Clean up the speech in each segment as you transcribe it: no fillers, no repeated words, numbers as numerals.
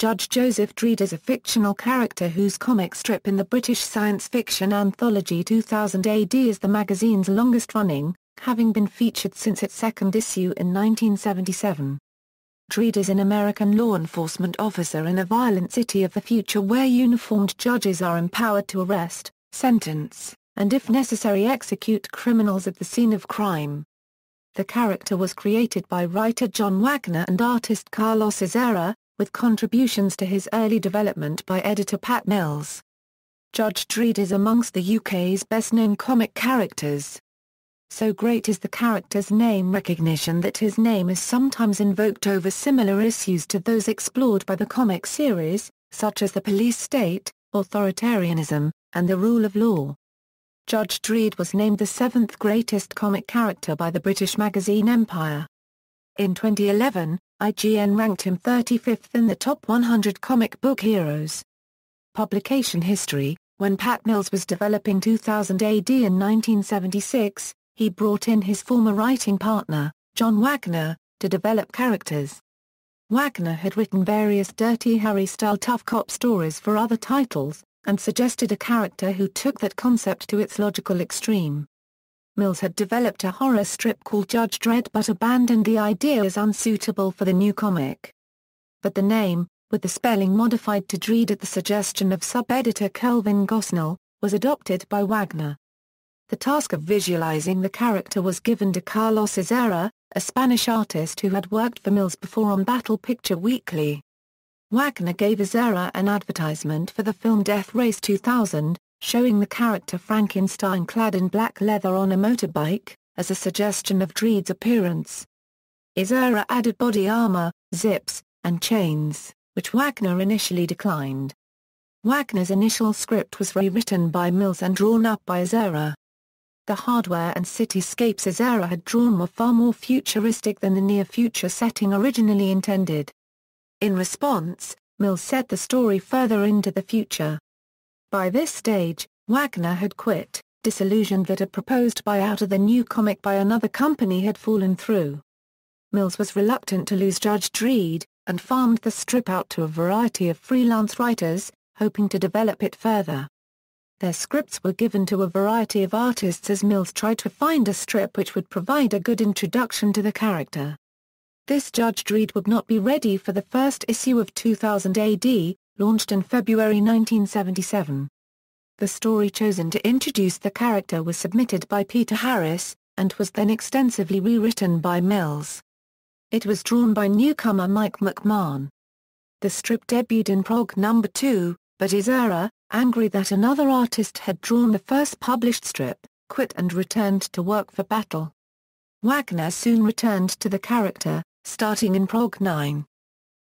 Judge Joseph Dredd is a fictional character whose comic strip in the British science fiction anthology 2000 AD is the magazine's longest-running, having been featured since its second issue in 1977. Dredd is an American law enforcement officer in a violent city of the future where uniformed judges are empowered to arrest, sentence, and if necessary execute criminals at the scene of crime. The character was created by writer John Wagner and artist Carlos Ezquerra, with contributions to his early development by editor Pat Mills. Judge Dredd is amongst the UK's best-known comic characters. So great is the character's name recognition that his name is sometimes invoked over similar issues to those explored by the comic series, such as the police state, authoritarianism, and the rule of law. Judge Dredd was named the 7th greatest comic character by the British magazine Empire. In 2011, IGN ranked him 35th in the top 100 comic book heroes. Publication history: when Pat Mills was developing 2000 AD in 1976, he brought in his former writing partner, John Wagner, to develop characters. Wagner had written various Dirty Harry-style tough cop stories for other titles, and suggested a character who took that concept to its logical extreme. Mills had developed a horror strip called Judge Dredd but abandoned the idea as unsuitable for the new comic. But the name, with the spelling modified to Dredd at the suggestion of sub-editor Kelvin Gosnell, was adopted by Wagner. The task of visualizing the character was given to Carlos Ezquerra, a Spanish artist who had worked for Mills before on Battle Picture Weekly. Wagner gave Ezquerra an advertisement for the film Death Race 2000, showing the character Frankenstein clad in black leather on a motorbike, as a suggestion of Dredd's appearance. Ezquerra added body armor, zips, and chains, which Wagner initially declined. Wagner's initial script was rewritten by Mills and drawn up by Ezquerra. The hardware and cityscapes Ezquerra had drawn were far more futuristic than the near-future setting originally intended. In response, Mills set the story further into the future. By this stage, Wagner had quit, disillusioned that a proposed buyout of the new comic by another company had fallen through. Mills was reluctant to lose Judge Dredd, and farmed the strip out to a variety of freelance writers, hoping to develop it further. Their scripts were given to a variety of artists as Mills tried to find a strip which would provide a good introduction to the character. This Judge Dredd would not be ready for the first issue of 2000 AD, launched in February 1977. The story chosen to introduce the character was submitted by Peter Harris, and was then extensively rewritten by Mills. It was drawn by newcomer Mike McMahon. The strip debuted in Prog No. 2, but Ezquerra, angry that another artist had drawn the first published strip, quit and returned to work for Battle. Wagner soon returned to the character, starting in Prog 9.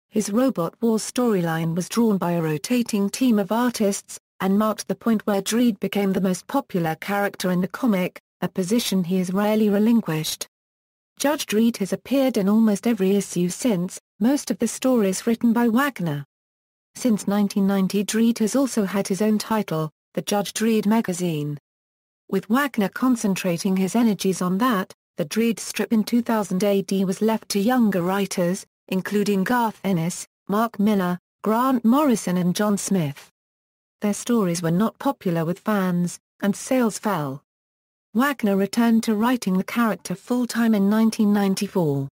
His Robot Wars storyline was drawn by a rotating team of artists, and marked the point where Dredd became the most popular character in the comic, a position he has rarely relinquished. Judge Dredd has appeared in almost every issue since, most of the stories written by Wagner. Since 1990 Dredd has also had his own title, the Judge Dredd magazine. With Wagner concentrating his energies on that, the Dredd strip in 2000 AD was left to younger writers, including Garth Ennis, Mark Millar, Grant Morrison and John Smith. Their stories were not popular with fans, and sales fell. Wagner returned to writing the character full-time in 1994.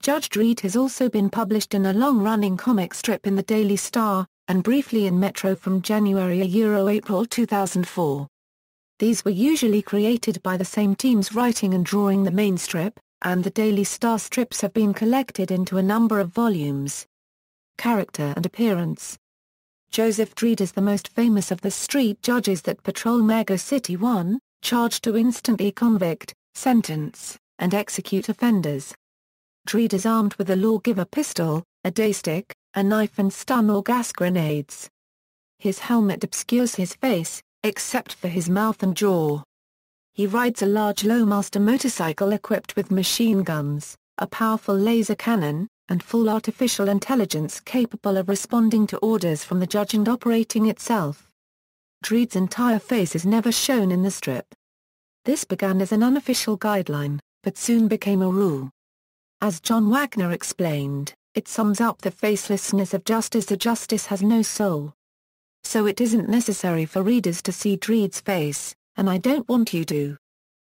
Judge Dredd has also been published in a long-running comic strip in the Daily Star, and briefly in Metro from January–April 2004. These were usually created by the same teams writing and drawing the main strip, and the Daily Star strips have been collected into a number of volumes. Character and appearance: Joseph Dredd is the most famous of the street judges that patrol Mega City 1, charged to instantly convict, sentence, and execute offenders. Dredd is armed with a lawgiver pistol, a daystick, a knife and stun or gas grenades. His helmet obscures his face, except for his mouth and jaw. He rides a large Lowmaster motorcycle equipped with machine guns, a powerful laser cannon, and full artificial intelligence capable of responding to orders from the judge and operating itself. Dredd's entire face is never shown in the strip. This began as an unofficial guideline, but soon became a rule. As John Wagner explained, It sums up the facelessness of justice. The justice has no soul. So it isn't necessary for readers to see Dredd's face, and I don't want you to.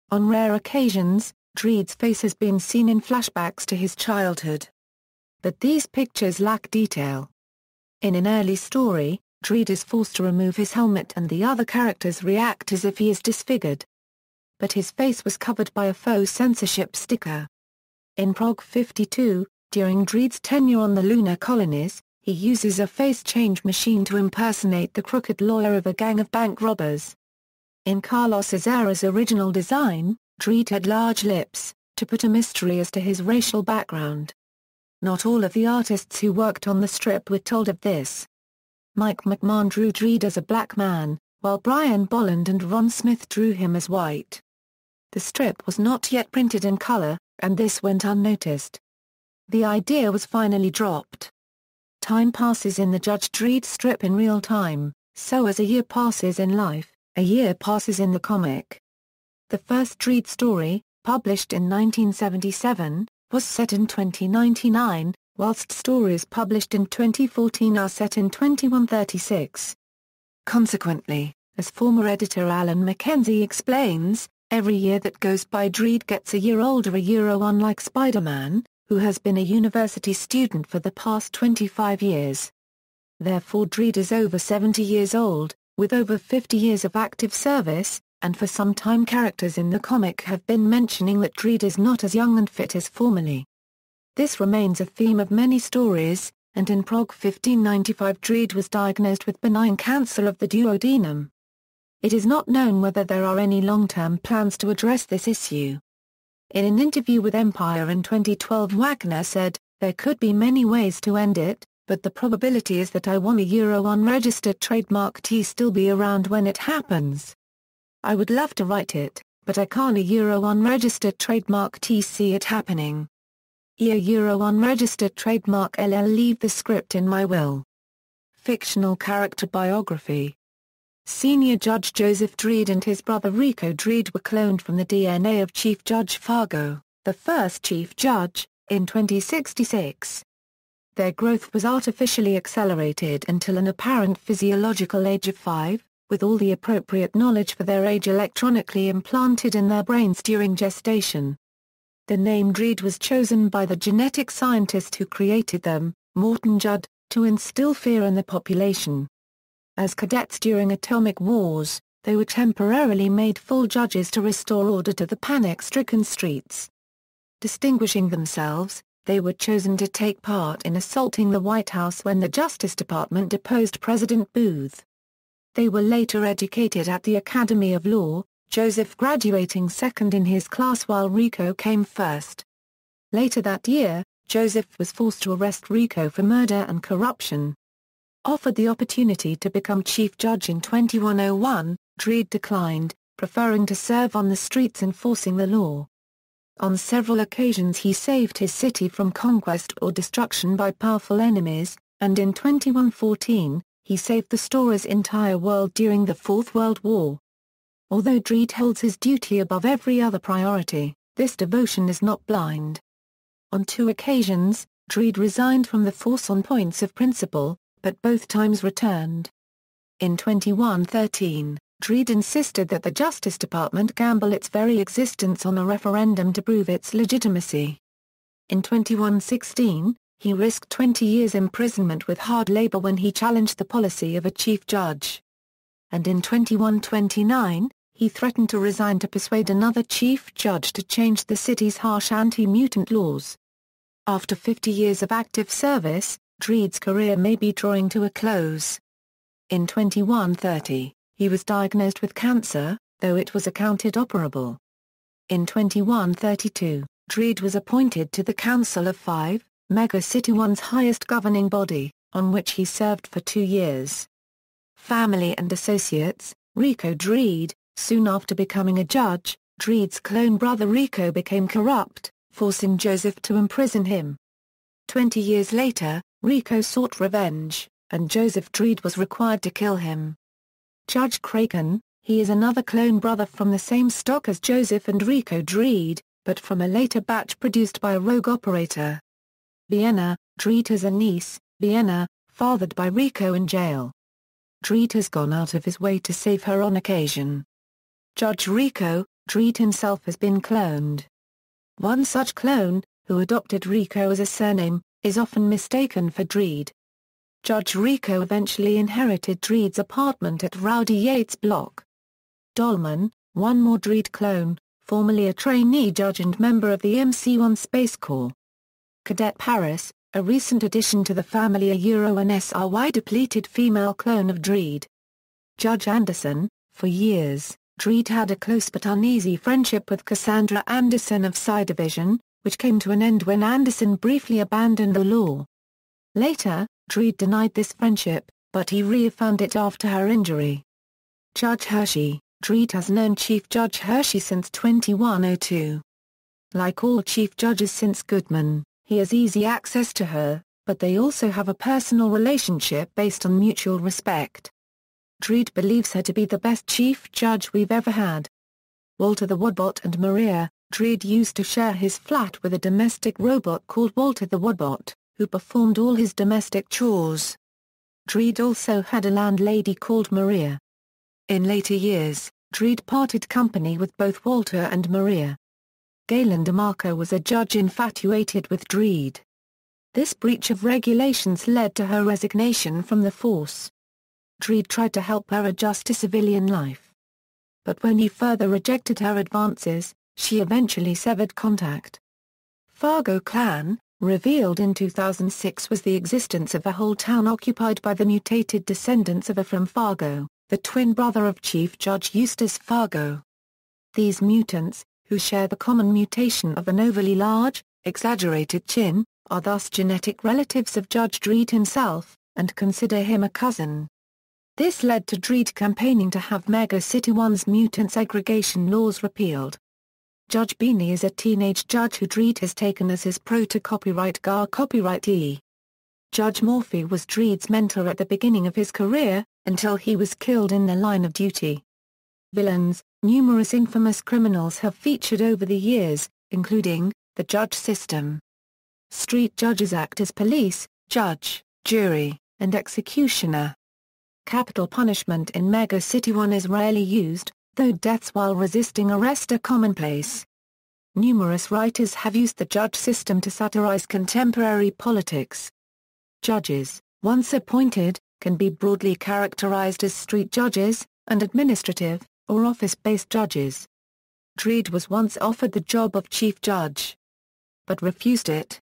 On rare occasions, Dredd's face has been seen in flashbacks to his childhood. But these pictures lack detail. In an early story, Dredd is forced to remove his helmet and the other characters react as if he is disfigured. But his face was covered by a faux censorship sticker. In Prog 52, during Dredd's tenure on the lunar colonies, he uses a face change machine to impersonate the crooked lawyer of a gang of bank robbers. In Carlos Ezquerra's original design, Dredd had large lips, to put a mystery as to his racial background. Not all of the artists who worked on the strip were told of this. Mike McMahon drew Dredd as a black man, while Brian Bolland and Ron Smith drew him as white. The strip was not yet printed in color, and this went unnoticed. The idea was finally dropped. Time passes in the Judge Dredd strip in real time, so as a year passes in life, a year passes in the comic. The first Dredd story, published in 1977, was set in 2099, whilst stories published in 2014 are set in 2136. Consequently, as former editor Alan Mackenzie explains, every year that goes by Dredd gets a year older, unlike Spider-Man, who has been a university student for the past 25 years. Therefore Dredd is over 70 years old, with over 50 years of active service, and for some time characters in the comic have been mentioning that Dredd is not as young and fit as formerly. This remains a theme of many stories, and in Prog 1595 Dredd was diagnosed with benign cancer of the duodenum. It is not known whether there are any long-term plans to address this issue. In an interview with Empire in 2012, Wagner said, "There could be many ways to end it, but the probability is that I want a unregistered trademark T still be around when it happens. I would love to write it, but I can't a unregistered trademark T see it happening. A unregistered trademark LL leave the script in my will." Fictional character biography. Senior Judge Joseph Dredd and his brother Rico Dredd were cloned from the DNA of Chief Judge Fargo, the first Chief Judge, in 2066. Their growth was artificially accelerated until an apparent physiological age of 5, with all the appropriate knowledge for their age electronically implanted in their brains during gestation. The name Dredd was chosen by the genetic scientist who created them, Morton Judd, to instill fear in the population. As cadets during atomic wars, they were temporarily made full judges to restore order to the panic-stricken streets. Distinguishing themselves, they were chosen to take part in assaulting the White House when the Justice Department deposed President Booth. They were later educated at the Academy of Law, Joseph graduating second in his class while Rico came first. Later that year, Joseph was forced to arrest Rico for murder and corruption. Offered the opportunity to become Chief Judge in 2101, Dredd declined, preferring to serve on the streets enforcing the law. On several occasions he saved his city from conquest or destruction by powerful enemies, and in 2114, he saved the Stora's entire world during the Fourth World War. Although Dredd holds his duty above every other priority, this devotion is not blind. On 2 occasions, Dredd resigned from the force on points of principle, but both times returned. In 2113, Dredd insisted that the Justice Department gamble its very existence on a referendum to prove its legitimacy. In 2116, he risked 20 years imprisonment with hard labor when he challenged the policy of a chief judge. And in 2129, he threatened to resign to persuade another chief judge to change the city's harsh anti-mutant laws. After 50 years of active service, Dredd's career may be drawing to a close. In 2130, he was diagnosed with cancer, though it was accounted operable. In 2132, Dredd was appointed to the Council of Five, Mega City One's highest governing body, on which he served for 2 years. Family and associates. Rico Dredd. Soon after becoming a judge, Dredd's clone brother Rico became corrupt, forcing Joseph to imprison him. 20 years later, Rico sought revenge, and Joseph Dredd was required to kill him. Judge Kraken. He is another clone brother from the same stock as Joseph and Rico Dredd, but from a later batch produced by a rogue operator. Vienna, Dredd has a niece, Vienna, fathered by Rico in jail. Dredd has gone out of his way to save her on occasion. Judge Rico, Dredd himself has been cloned. One such clone, who adopted Rico as a surname, is often mistaken for Dredd. Judge Rico eventually inherited Dredd's apartment at Rowdy Yates' block. Dolman, one more Dredd clone, formerly a trainee judge and member of the MC-1 Space Corps. Cadet Paris, a recent addition to the family, an SRY depleted female clone of Dredd. Judge Anderson, for years, Dredd had a close but uneasy friendship with Cassandra Anderson of Psi Division, which came to an end when Anderson briefly abandoned the law. Later, Dredd denied this friendship, but he reaffirmed it after her injury. Judge Hershey, Dredd has known Chief Judge Hershey since 2102. Like all chief judges since Goodman, he has easy access to her, but they also have a personal relationship based on mutual respect. Dredd believes her to be the best chief judge we've ever had. Walter the Woodbot and Maria, Dredd used to share his flat with a domestic robot called Walter the Woodbot, who performed all his domestic chores. Dredd also had a landlady called Maria. In later years, Dredd parted company with both Walter and Maria. Galen DeMarco was a judge infatuated with Dredd. This breach of regulations led to her resignation from the force. Dredd tried to help her adjust to civilian life. But when he further rejected her advances, she eventually severed contact. Fargo Clan, revealed in 2006, was the existence of a whole town occupied by the mutated descendants of Ephraim Fargo, the twin brother of Chief Judge Eustace Fargo. These mutants, who share the common mutation of an overly large, exaggerated chin, are thus genetic relatives of Judge Dredd himself, and consider him a cousin. This led to Dredd campaigning to have Mega City 1's mutant segregation laws repealed. Judge Beanie is a teenage judge who Dredd has taken as his pro-to-copyright GAR copyrightee. Judge Morphy was Dredd's mentor at the beginning of his career, until he was killed in the line of duty. Villains, numerous infamous criminals have featured over the years, including the judge system. Street judges act as police, judge, jury, and executioner. Capital punishment in Mega City 1 is rarely used, though deaths while resisting arrest are commonplace. Numerous writers have used the judge system to satirize contemporary politics. Judges, once appointed, can be broadly characterized as street judges, and administrative, or office-based judges. Dredd was once offered the job of chief judge, but refused it.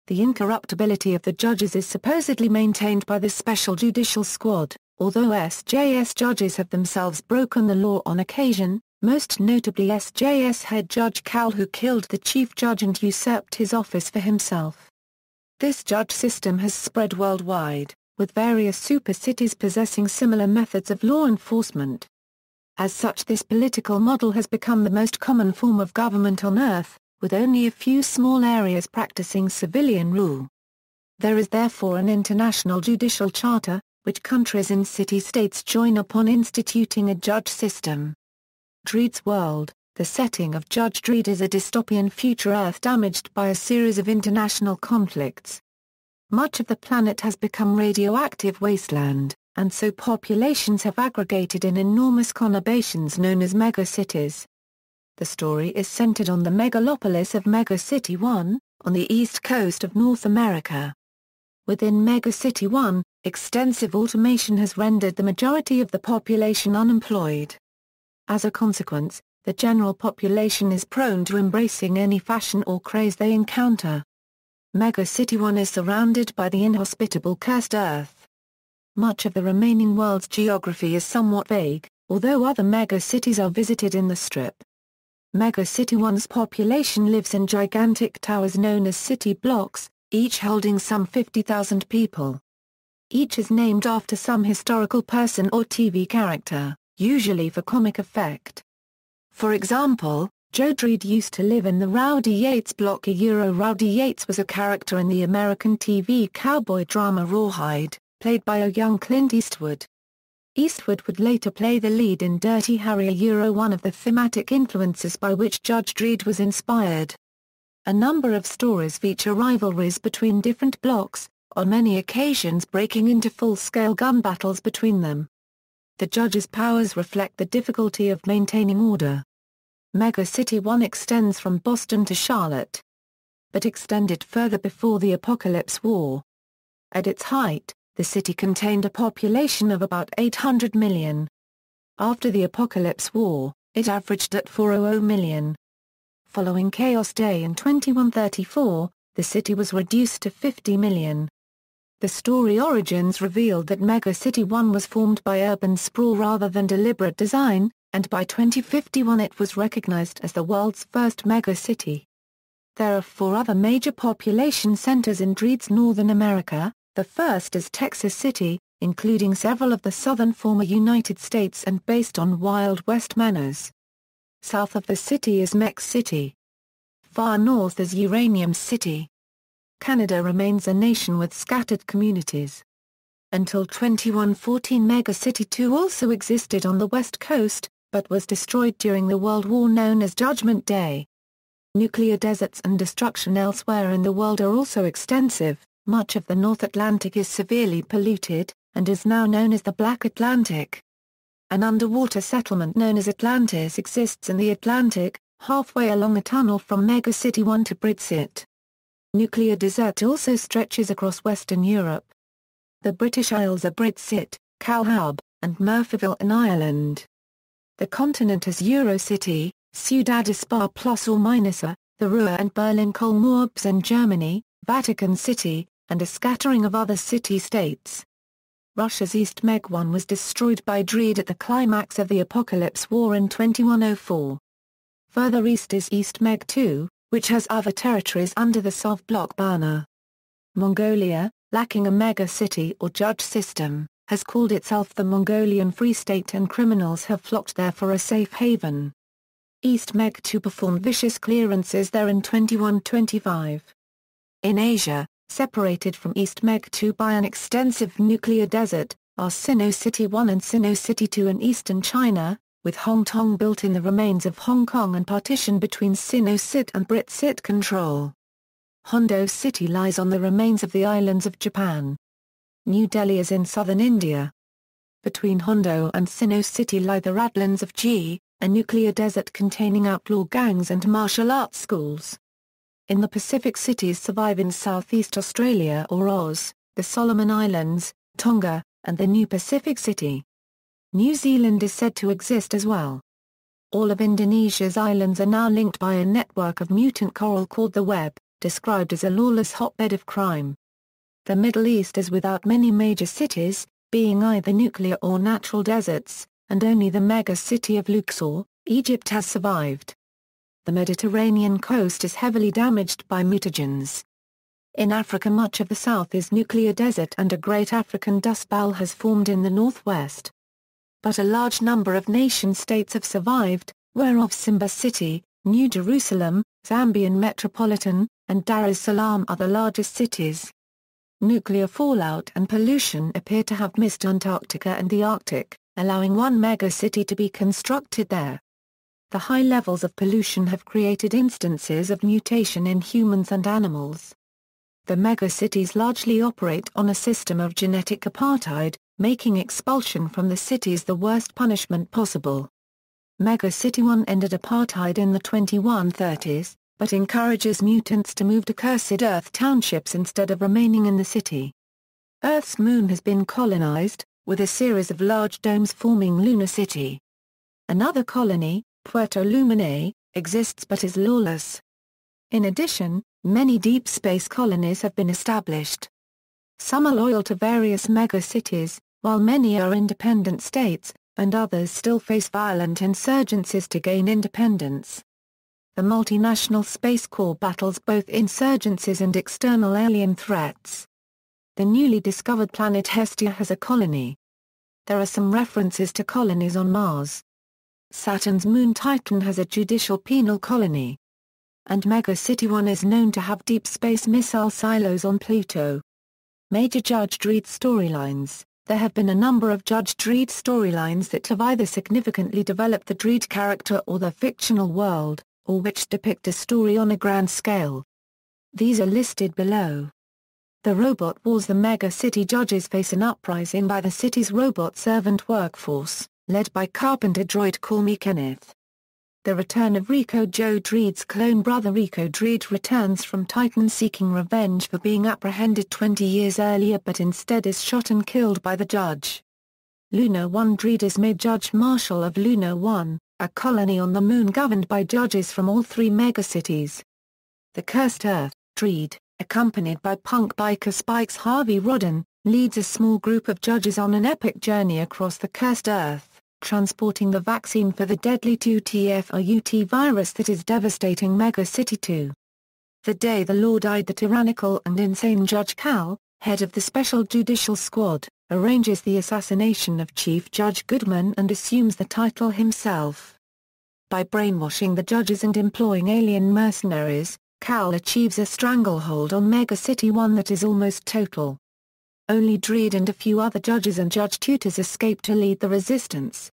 The incorruptibility of the judges is supposedly maintained by the Special Judicial Squad, although SJS judges have themselves broken the law on occasion, most notably SJS head Judge Cowell, who killed the chief judge and usurped his office for himself. This judge system has spread worldwide, with various super cities possessing similar methods of law enforcement. As such, this political model has become the most common form of government on Earth, with only a few small areas practicing civilian rule. There is therefore an international judicial charter, which countries and city-states join upon instituting a judge system. Dredd's world, the setting of Judge Dredd, is a dystopian future Earth damaged by a series of international conflicts. Much of the planet has become radioactive wasteland, and so populations have aggregated in enormous conurbations known as megacities. The story is centered on the megalopolis of Mega City 1, on the east coast of North America. Within Mega City 1, extensive automation has rendered the majority of the population unemployed. As a consequence, the general population is prone to embracing any fashion or craze they encounter. Mega City 1 is surrounded by the inhospitable cursed Earth. Much of the remaining world's geography is somewhat vague, although other mega-cities are visited in the Strip. Mega City 1's population lives in gigantic towers known as city blocks, each holding some 50,000 people. Each is named after some historical person or TV character, usually for comic effect. For example, Joe Dredd used to live in the Rowdy Yates block. Rowdy Yates was a character in the American TV cowboy drama Rawhide, played by a young Clint Eastwood. Eastwood would later play the lead in Dirty Harry. One of the thematic influences by which Judge Dredd was inspired. A number of stories feature rivalries between different blocks, on many occasions breaking into full-scale gun battles between them. The judge's powers reflect the difficulty of maintaining order. Mega City 1 extends from Boston to Charlotte, but extended further before the Apocalypse War. At its height, the city contained a population of about 800 million. After the Apocalypse War, it averaged at 400 million. Following Chaos Day in 2134, the city was reduced to 50 million. The story Origins revealed that Mega City 1 was formed by urban sprawl rather than deliberate design, and by 2051 it was recognized as the world's first mega city. There are 4 other major population centers in Dredd's Northern America. The first is Texas City, including several of the southern former United States and based on Wild West manners. South of the city is Mex City. Far north is Uranium City. Canada remains a nation with scattered communities. Until 2114 Mega City 2 also existed on the west coast, but was destroyed during the World War known as Judgment Day. Nuclear deserts and destruction elsewhere in the world are also extensive. Much of the North Atlantic is severely polluted, and is now known as the Black Atlantic. An underwater settlement known as Atlantis exists in the Atlantic, halfway along a tunnel from Mega City 1 to Britsit. Nuclear desert also stretches across Western Europe. The British Isles are Britsit, Calhub, and Murphyville in Ireland. The continent has Eurocity, Ciudad Spa plus or minus a, the Ruhr and Berlin Kolmorps in Germany, Vatican City, and a scattering of other city-states. Russia's East Meg 1 was destroyed by Dredd at the climax of the Apocalypse War in 2104. Further east is East Meg 2, which has other territories under the Sov bloc banner. Mongolia, lacking a mega city or judge system, has called itself the Mongolian Free State and criminals have flocked there for a safe haven. East Meg 2 performed vicious clearances there in 2125. In Asia, separated from East Meg 2 by an extensive nuclear desert, are Sino City 1 and Sino City 2 in eastern China, with Hong Kong built in the remains of Hong Kong and partition between Sino Sit and Brit Sit control. Hondo City lies on the remains of the islands of Japan. New Delhi is in southern India. Between Hondo and Sino City lie the Radlands of G, a nuclear desert containing outlaw gangs and martial arts schools. In the Pacific cities survive in Southeast Australia or Oz, the Solomon Islands, Tonga, and the New Pacific City. New Zealand is said to exist as well. All of Indonesia's islands are now linked by a network of mutant coral called the Web, described as a lawless hotbed of crime. The Middle East is without many major cities, being either nuclear or natural deserts, and only the mega city of Luxor, Egypt has survived. The Mediterranean coast is heavily damaged by mutagens. In Africa much of the south is nuclear desert and a great African dust bowl has formed in the northwest. But a large number of nation-states have survived, whereof Simba City, New Jerusalem, Zambian Metropolitan, and Dar es Salaam are the largest cities. Nuclear fallout and pollution appear to have missed Antarctica and the Arctic, allowing one mega-city to be constructed there. The high levels of pollution have created instances of mutation in humans and animals. The megacities largely operate on a system of genetic apartheid, making expulsion from the cities the worst punishment possible. Megacity 1 ended apartheid in the 2130s, but encourages mutants to move to Cursed Earth townships instead of remaining in the city. Earth's moon has been colonized, with a series of large domes forming Lunar City. Another colony, Puerto Lumine, exists but is lawless. In addition, many deep space colonies have been established. Some are loyal to various mega-cities, while many are independent states, and others still face violent insurgencies to gain independence. The multinational Space Corps battles both insurgencies and external alien threats. The newly discovered planet Hestia has a colony. There are some references to colonies on Mars. Saturn's moon Titan has a judicial penal colony. And Megacity 1 is known to have deep space missile silos on Pluto. Major Judge Dredd storylines. There have been a number of Judge Dredd storylines that have either significantly developed the Dredd character or the fictional world. or which depict a story on a grand scale. These are listed below. The Robot Wars. The mega city judges face an uprising by the city's robot servant workforce, led by carpenter droid Call Me Kenneth. The return of Rico Joe Dredd's clone brother. Rico Dredd returns from Titan seeking revenge for being apprehended 20 years earlier, but instead is shot and killed by the judge. Luna 1. Dredd is made Judge Marshal of Luna 1, a colony on the moon governed by judges from all three megacities. The Cursed Earth. Dredd, accompanied by punk biker Spikes Harvey Rodden, leads a small group of judges on an epic journey across the Cursed Earth, transporting the vaccine for the deadly 2TF virus that is devastating Mega City 2. The day the law died, the tyrannical and insane Judge Cal, head of the Special Judicial Squad, arranges the assassination of Chief Judge Goodman and assumes the title himself. By brainwashing the judges and employing alien mercenaries, Cal achieves a stranglehold on Mega City 1 that is almost total. Only Dredd and a few other judges and judge tutors escape to lead the resistance.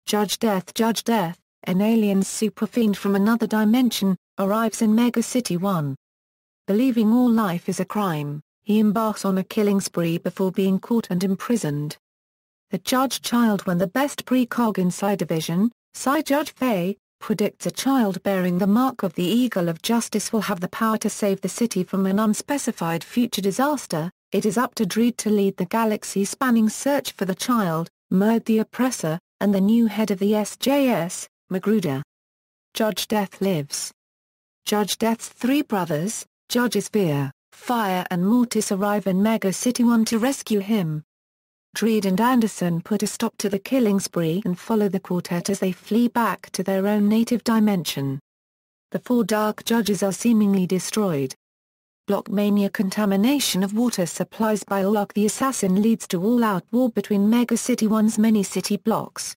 Judge Death, an alien superfiend from another dimension, arrives in Mega City 1. Believing all life is a crime, he embarks on a killing spree before being caught and imprisoned. The Judge Child. When the best precog in Psi Division, Psi Judge Faye, predicts a child bearing the mark of the Eagle of Justice will have the power to save the city from an unspecified future disaster, it is up to Dredd to lead the galaxy-spanning search for the child, Murd the Oppressor, and the new head of the SJS, Magruder. Judge Death lives. Judge Death's three brothers, Judges Fear, Fire and Mortis, arrive in Mega City 1 to rescue him. Dredd and Anderson put a stop to the killing spree and follow the quartet as they flee back to their own native dimension. The four Dark Judges are seemingly destroyed. Blockmania. Contamination of water supplies by Olok the Assassin leads to all-out war between Mega City 1's many city blocks.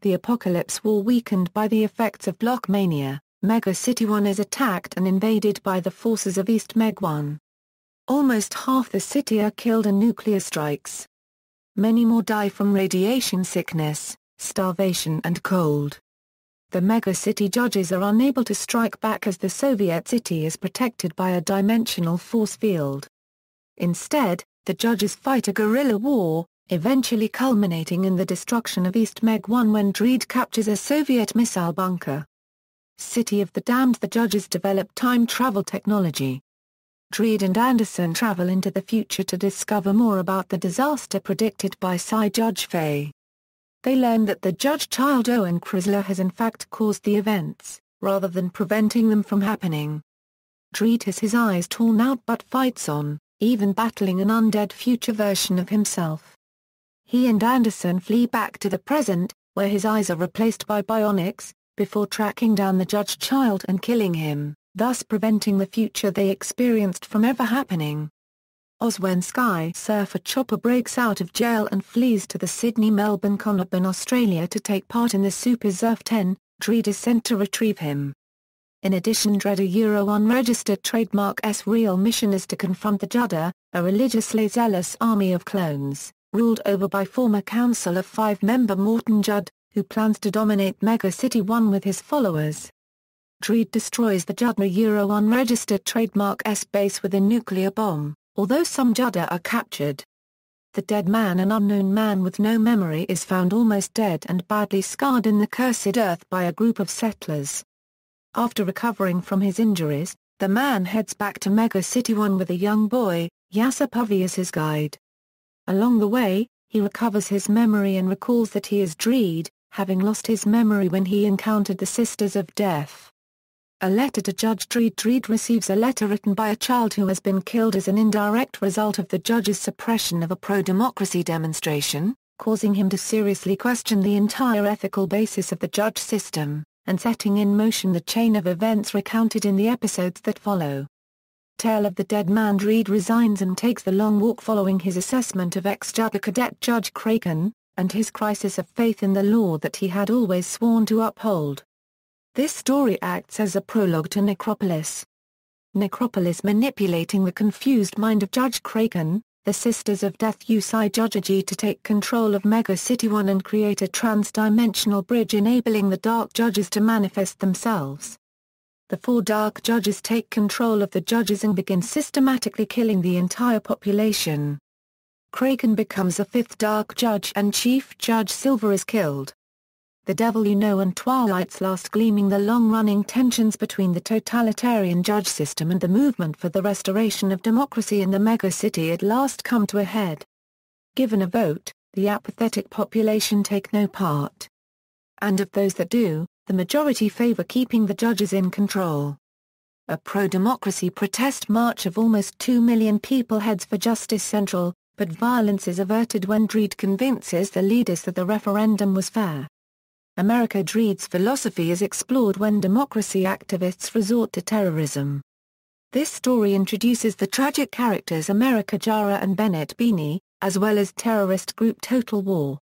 The Apocalypse War. Weakened by the effects of Blockmania, Mega City 1 is attacked and invaded by the forces of East Meg 1. Almost half the city are killed in nuclear strikes. Many more die from radiation sickness, starvation and cold. The Mega City judges are unable to strike back as the Soviet city is protected by a dimensional force field. Instead, the judges fight a guerrilla war, eventually culminating in the destruction of East Meg 1 when Dredd captures a Soviet missile bunker. City of the Damned. The judges develop time travel technology. Dredd and Anderson travel into the future to discover more about the disaster predicted by Psi Judge Faye. They learn that the Judge Child Owen Chrysler has in fact caused the events, rather than preventing them from happening. Dredd has his eyes torn out but fights on, even battling an undead future version of himself. He and Anderson flee back to the present, where his eyes are replaced by bionics, before tracking down the Judge Child and killing him, thus preventing the future they experienced from ever happening. When Sky Surfer Chopper breaks out of jail and flees to the Sydney-Melbourne Conop in Australia to take part in the Super Surf 10, Dredd is sent to retrieve him. In addition, Dredd a unregistered trademark's real mission is to confront the Judder, a religiously zealous army of clones, ruled over by former Council of Five member Morton Judd, who plans to dominate Mega City 1 with his followers. Dredd destroys the Judder unregistered trademark's base with a nuclear bomb. Although some Judder are captured. The dead man, an unknown man with no memory, is found almost dead and badly scarred in the Cursed Earth by a group of settlers. After recovering from his injuries, the man heads back to Mega City 1 with a young boy, Yasser Puvi, as his guide. Along the way, he recovers his memory and recalls that he is Dredd, having lost his memory when he encountered the Sisters of Death. A letter to Judge Dredd. Dredd receives a letter written by a child who has been killed as an indirect result of the judge's suppression of a pro-democracy demonstration, causing him to seriously question the entire ethical basis of the judge system, and setting in motion the chain of events recounted in the episodes that follow. Tale of the Dead Man. Dredd resigns and takes the long walk following his assessment of ex-Judder Cadet Judge Kraken, and his crisis of faith in the law that he had always sworn to uphold. This story acts as a prologue to Necropolis. Necropolis. Manipulating the confused mind of Judge Kraken, the Sisters of Death use Psi Judge to take control of Mega City 1 and create a trans-dimensional bridge enabling the Dark Judges to manifest themselves. the four dark judges take control of the judges and begin systematically killing the entire population. Kraken becomes the fifth dark judge and Chief Judge Silver is killed. The Devil You Know and Twilight's last gleaming. The long-running tensions between the totalitarian judge system and the movement for the restoration of democracy in the megacity at last come to a head. Given a vote, the apathetic population take no part. And of those that do, the majority favor keeping the judges in control. A pro-democracy protest march of almost 2 million people heads for Justice Central, but violence is averted when Dredd convinces the leaders that the referendum was fair. America Dredd's philosophy is explored when democracy activists resort to terrorism. This story introduces the tragic characters America Jara and Bennett Beanie, as well as terrorist group Total War.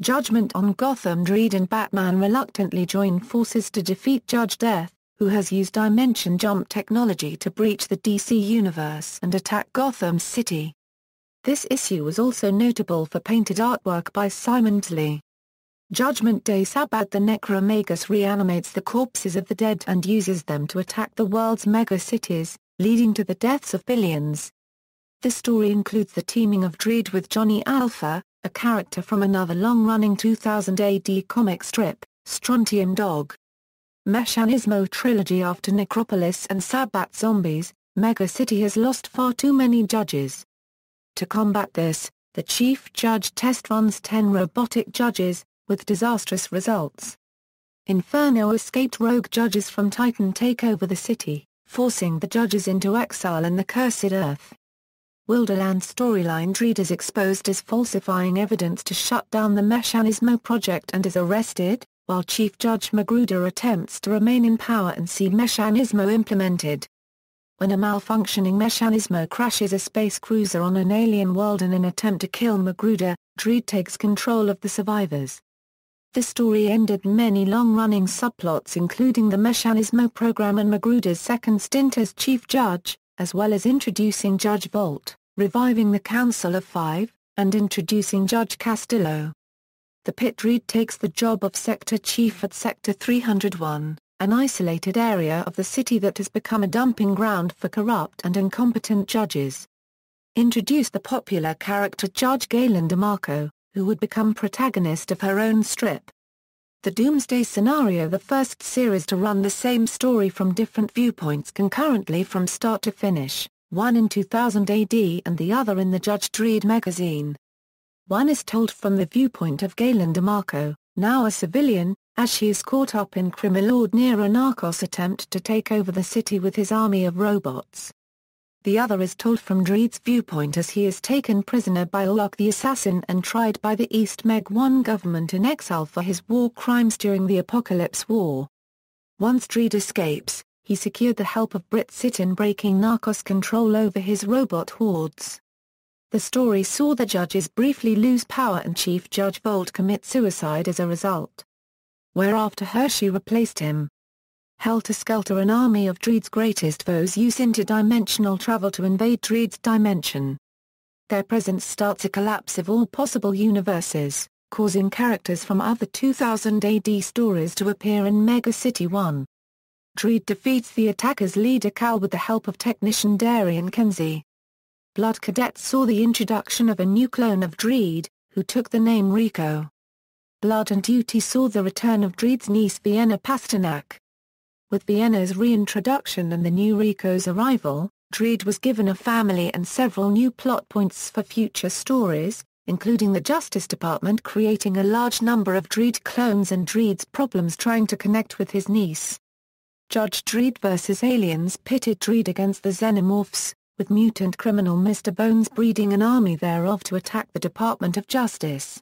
Judgment on Gotham. Dredd and Batman reluctantly join forces to defeat Judge Death, who has used dimension jump technology to breach the DC universe and attack Gotham City. This issue was also notable for painted artwork by Simon Tley. Judgment Day. Sabbath. The Necromagus reanimates the corpses of the dead and uses them to attack the world's mega-cities, leading to the deaths of billions. The story includes the teaming of Dredd with Johnny Alpha, a character from another long-running 2000 AD comic strip, Strontium Dog. Mechanismo trilogy. After Necropolis and Sabbath Zombies, Mega City has lost far too many judges. To combat this, the chief judge test runs 10 robotic judges, with disastrous results. Inferno. Escaped rogue judges from Titan take over the city, forcing the judges into exile in the Cursed Earth. Wilderland storyline. Dredd is exposed as falsifying evidence to shut down the Mechanismo project and is arrested, while Chief Judge Magruder attempts to remain in power and see Mechanismo implemented. When a malfunctioning Mechanismo crashes a space cruiser on an alien world in an attempt to kill Magruder, Dredd takes control of the survivors. The story ended many long-running subplots including the Mechanismo program and Magruder's second stint as Chief Judge, as well as introducing Judge Volt, reviving the Council of Five, and introducing Judge Castillo. The Pit. Dredd takes the job of Sector Chief at Sector 301, an isolated area of the city that has become a dumping ground for corrupt and incompetent judges. Introduced the popular character Judge Galen DeMarco, who would become protagonist of her own strip. The Doomsday Scenario. The first series to run the same story from different viewpoints concurrently from start to finish, one in 2000 AD and the other in the Judge Dredd magazine. One is told from the viewpoint of Galen DeMarco, now a civilian, as she is caught up in Criminalord Nero Narcos' attempt to take over the city with his army of robots. The other is told from Dredd's viewpoint as he is taken prisoner by Olok the Assassin and tried by the East Meg-1 government in exile for his war crimes during the Apocalypse War. Once Dredd escapes, he secured the help of Brit Sit in breaking Narcos' control over his robot hordes. The story saw the judges briefly lose power and Chief Judge Volt commit suicide as a result. Whereafter Hershey replaced him. Helter Skelter. An army of Dredd's greatest foes use interdimensional travel to invade Dredd's dimension. Their presence starts a collapse of all possible universes, causing characters from other 2000 AD stories to appear in Mega City 1. Dredd defeats the attackers' leader Cal with the help of technician Darian Kenzie. Blood Cadets saw the introduction of a new clone of Dredd, who took the name Rico. Blood and Duty saw the return of Dredd's niece Vienna Pasternak. With Vienna's reintroduction and the new Rico's arrival, Dredd was given a family and several new plot points for future stories, including the Justice Department creating a large number of Dredd clones and Dredd's problems trying to connect with his niece. Judge Dredd vs. Aliens pitted Dredd against the Xenomorphs, with mutant criminal Mr. Bones breeding an army thereof to attack the Department of Justice.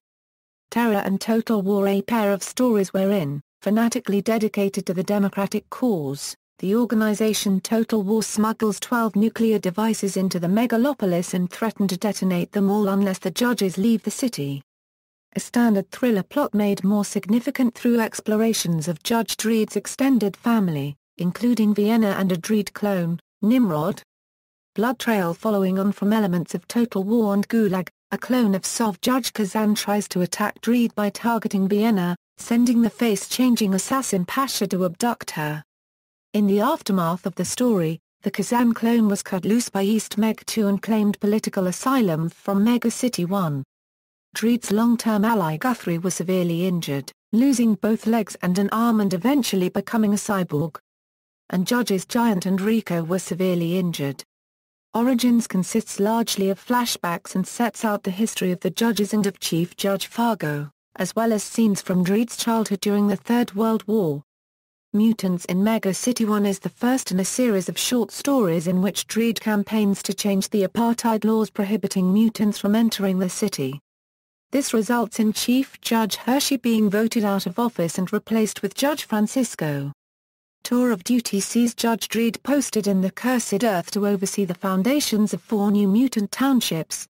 Terror and Total War. A pair of stories wherein, fanatically dedicated to the democratic cause, the organization Total War smuggles 12 nuclear devices into the megalopolis and threaten to detonate them all unless the judges leave the city. A standard thriller plot made more significant through explorations of Judge Dredd's extended family, including Vienna and a Dredd clone, Nimrod. Blood Trail. Following on from elements of Total War and Gulag, a clone of Sov Judge Kazan tries to attack Dredd by targeting Vienna, sending the face-changing assassin Pasha to abduct her. In the aftermath of the story, the Kazan clone was cut loose by East Meg 2 and claimed political asylum from Mega City 1. Dreed's long-term ally Guthrie was severely injured, losing both legs and an arm and eventually becoming a cyborg. And Judges Giant and Rico were severely injured. Origins consists largely of flashbacks and sets out the history of the Judges and of Chief Judge Fargo, as well as scenes from Dreed's childhood during the Third World War. Mutants in Mega City 1 is the first in a series of short stories in which Dredd campaigns to change the apartheid laws prohibiting mutants from entering the city. This results in Chief Judge Hershey being voted out of office and replaced with Judge Francisco. Tour of Duty sees Judge Dredd posted in the Cursed Earth to oversee the foundations of 4 new mutant townships.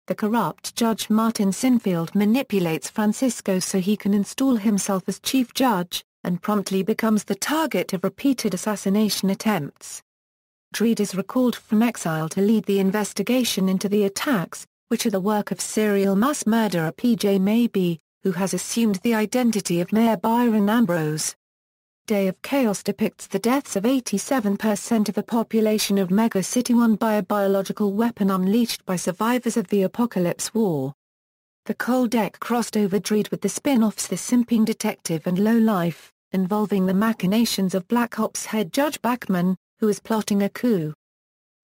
The corrupt Judge Martin Sinfield manipulates Francisco so he can install himself as Chief Judge, and promptly becomes the target of repeated assassination attempts. Dredd is recalled from exile to lead the investigation into the attacks, which are the work of serial mass murderer P.J. Maybe, who has assumed the identity of Mayor Byron Ambrose. Day of Chaos depicts the deaths of 87% of the population of Mega City 1 by a biological weapon unleashed by survivors of the Apocalypse War. The Cold Deck crossed over Dredd with the spin-offs The Simping Detective and Low Life, involving the machinations of Black Ops head Judge Bachman, who is plotting a coup.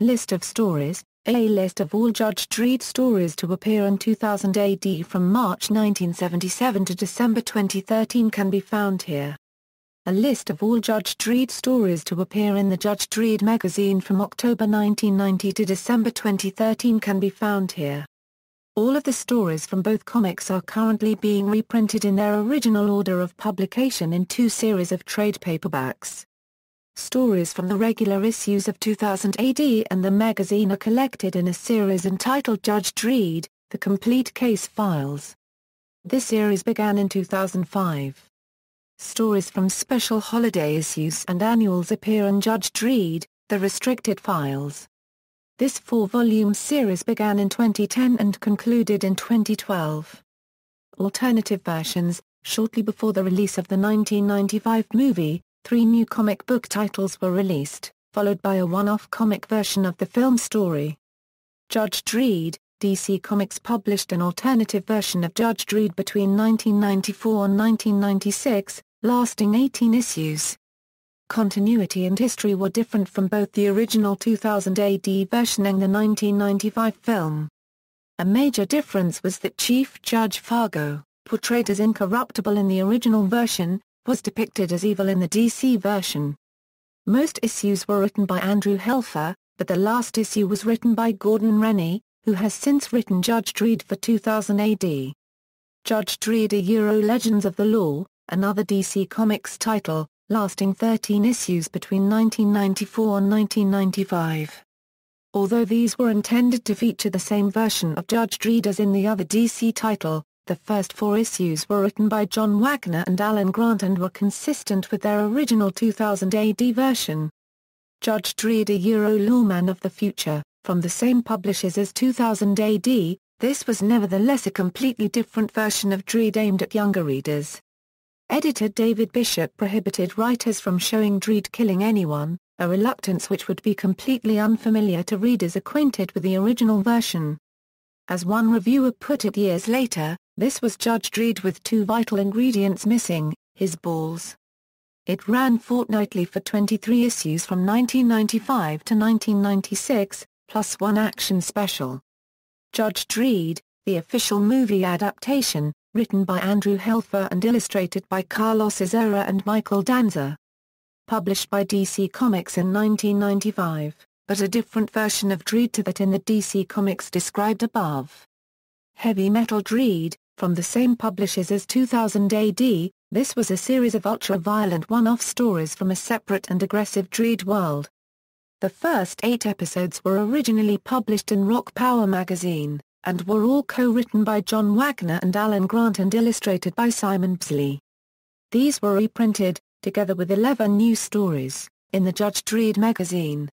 List of stories. A list of all Judge Dredd stories to appear in 2000 AD from March 1977 to December 2013 can be found here. A list of all Judge Dredd stories to appear in the Judge Dredd magazine from October 1990 to December 2013 can be found here. All of the stories from both comics are currently being reprinted in their original order of publication in 2 series of trade paperbacks. Stories from the regular issues of 2000 AD and the magazine are collected in a series entitled Judge Dredd, The Complete Case Files. This series began in 2005. Stories from special holiday issues and annuals appear in Judge Dredd, The Restricted Files. This 4-volume series began in 2010 and concluded in 2012. Alternative versions. Shortly before the release of the 1995 movie, 3 new comic book titles were released, followed by a one-off comic version of the film story. Judge Dredd. DC Comics published an alternative version of Judge Dredd between 1994 and 1996, lasting 18 issues. Continuity and history were different from both the original 2000 AD version and the 1995 film. A major difference was that Chief Judge Fargo, portrayed as incorruptible in the original version, was depicted as evil in the DC version. Most issues were written by Andrew Helfer, but the last issue was written by Gordon Rennie, who has since written Judge Dredd for 2000 AD. Judge Dredd Legends of the Law, another DC Comics title, lasting 13 issues between 1994 and 1995. Although these were intended to feature the same version of Judge Dredd as in the other DC title, the first 4 issues were written by John Wagner and Alan Grant and were consistent with their original 2000 AD version. Judge Dredd Lawman of the Future, from the same publishers as 2000 AD, this was nevertheless a completely different version of Dredd aimed at younger readers. Editor David Bishop prohibited writers from showing Dredd killing anyone, a reluctance which would be completely unfamiliar to readers acquainted with the original version. As one reviewer put it years later, this was Judge Dredd with 2 vital ingredients missing, his balls. It ran fortnightly for 23 issues from 1995 to 1996, plus 1 action special. Judge Dredd, the official movie adaptation, written by Andrew Helfer and illustrated by Carlos Ezquerra and Michael Danza. Published by DC Comics in 1995, but a different version of Dredd to that in the DC Comics described above. Heavy Metal Dredd, from the same publishers as 2000 AD, this was a series of ultra-violent one-off stories from a separate and aggressive Dredd world. The first 8 episodes were originally published in Rock Power magazine, and were all co-written by John Wagner and Alan Grant and illustrated by Simon Bisley. These were reprinted, together with 11 new stories, in the Judge Dredd magazine.